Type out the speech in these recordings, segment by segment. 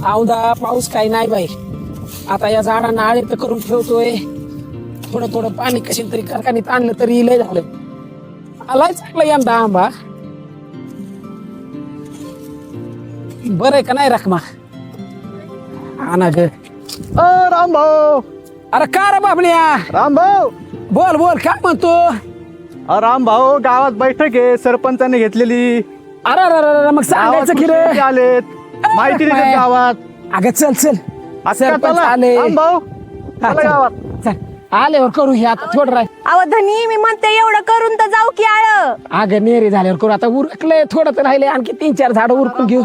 औदा पाऊस काही नाही बाई. आता या झाडांना आळे तर करून ठेवतोय. थोडं थोडं पाणी कशी तरी कारखान्यात आणलं तरी लय झालं. आलाय चांगला यंदा आंबा. बरं आहे का नाही रखमा? आणा ग. रामभाऊ. अरे का रे बाबड्या? रामभाऊ. बोल बोल काय म्हणतो? रामभाऊ, गावात बैठक आहे सरपंचाने घेतलेली. अरे अरे मग सांगायचं की रे. गावात आलेत, माहिती देतात गावात. अगं चल चल. सरपंच आले. रामभाऊ हा, चला चल. गावात. चल आल्यावर करू हे आता थोडं राय. अहो धनी, मी म्हणते एवढं करून तर जाऊ की आळ. अगं नेरे झाल्यावर करू. आता उरकलंय थोडं तर राहिले. आणखी 3-4 झाडं उरकून घेऊ.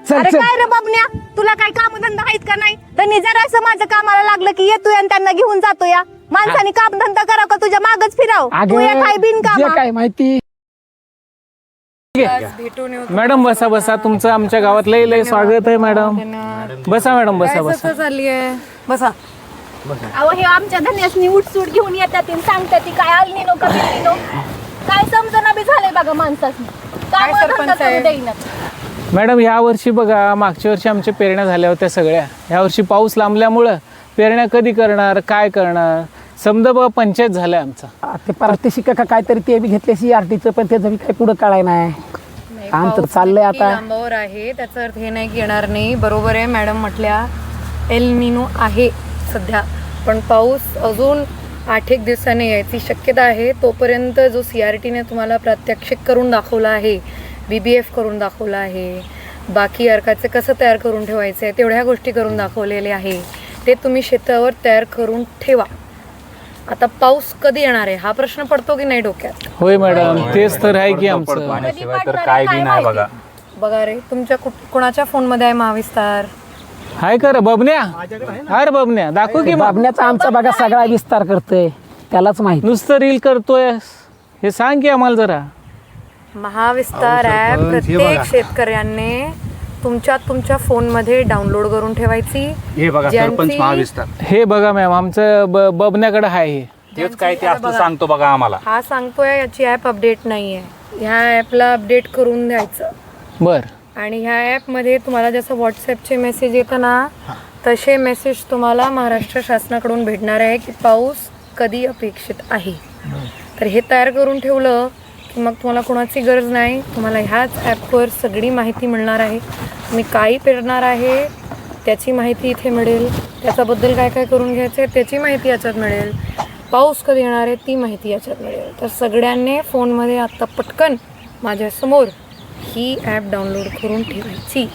चल अरे चल. काय रे बाबण्या, तुला काय कामधंदा आहेत का नाही? धनी जरा असं माझं कामाला लागलं की येतोय आणि त्यांना घेऊन जातो. या माणसाने कामधंदा करावं का तुझ्या मागच फिराव? तू या काय बिन जे काय माहिती. मॅडम बसा बसा. तुमचं आमच्या गावात लय लय स्वागत आहे मॅडम. बसा मॅडम बसा बसा. झाली आहे बसा. अहो हे आमच्या धन्यासनी उठसूट घेऊन येतात आणि सांगतात ती काय आलनी नो का बिलनी नो. काय समजना बी झालंय बघा माणसासनी. काय सरपंच आहे? मॅडम या वर्षी बघा, मागच्या वर्षी आमच्या पेरण्या झाल्या होत्या सगळ्या. या वर्षी पाऊस लांबल्यामुळं पेरण्या कधी करणार, काय करणार, समजा बघा पंचायत झालाय आमचा. ते प्रात्यक्षिक का काहीतरी ते बी घेतले CRTचं, पण त्याचं बी काही पुढं कळाय नाही. आमचं चाललंय आता. लांबावर आहे त्याचा अर्थ हे नाही की येणार नाही. बरोबर आहे मॅडम म्हटल्या, एल निनो आहे सध्या, पण पाऊस अजून 8-1 दिवसाने यायची शक्यता आहे. तोपर्यंत जो CRTने तुम्हाला प्रात्यक्षिक करून दाखवला आहे, BBF करून दाखवला आहे, बाकी अर्काचे कसं तयार करून ठेवायचं आहे तेवढ्या गोष्टी करून दाखवलेले आहे, ते तुम्ही शेतावर तयार करून ठेवा. आता पाऊस कधी येणार आहे हा प्रश्न पडतो की नाही डोक्यात? होय मॅडम, तेच तर आहे की आमचं. तर काय बी नाही बघा. बघा रे, तुमच्या कोणाच्या फोनमध्ये आहे महाविस्तार? हाय कर बबन्या. अरे बबन्या दाखव की. बाबण्याचा आमचा बघा सगळा विस्तार करतोय, त्यालाच माहिती. नुसतं रील करतोय हे सांग की आम्हाला जरा. महाविस्तार ॲप प्रत्येक शेतकऱ्यांनी तुमच्या फोनमध्ये डाउनलोड करून ठेवायची. हे बघा सरपंच महाविस्तार. हे बघा मॅम, आमचं बबन्याकडे आहे हे. तेच काय ते असं सांगतो बघा आम्हाला. हा सांगतोय याची ॲप अपडेट नाही आहे. ह्या ॲपला अपडेट करून द्यायचं. बर. आणि ह्या ॲपमध्ये तुम्हाला जसं व्हॉट्सॲपचे मेसेज येतं ना, तसे मेसेज तुम्हाला महाराष्ट्र शासनाकडून भेटणार आहे की पाऊस कधी अपेक्षित आहे. तर हे तयार करून ठेवलं की मग तुम्हाला कोणाची गरज नाही. तुम्हाला ह्याच ॲपवर सगळी माहिती मिळणार आहे. तुम्ही काही पेरणार आहे त्याची माहिती इथे मिळेल, त्याच्याबद्दल काय काय करून घ्यायचं आहे त्याची माहिती याच्यात मिळेल, पाऊस कधी येणार आहे ती माहिती याच्यात मिळेल. तर सगळ्यांनी फोनमध्ये आत्ता पटकन माझ्यासमोर ही ॲप डाउनलोड करून ठेवायची.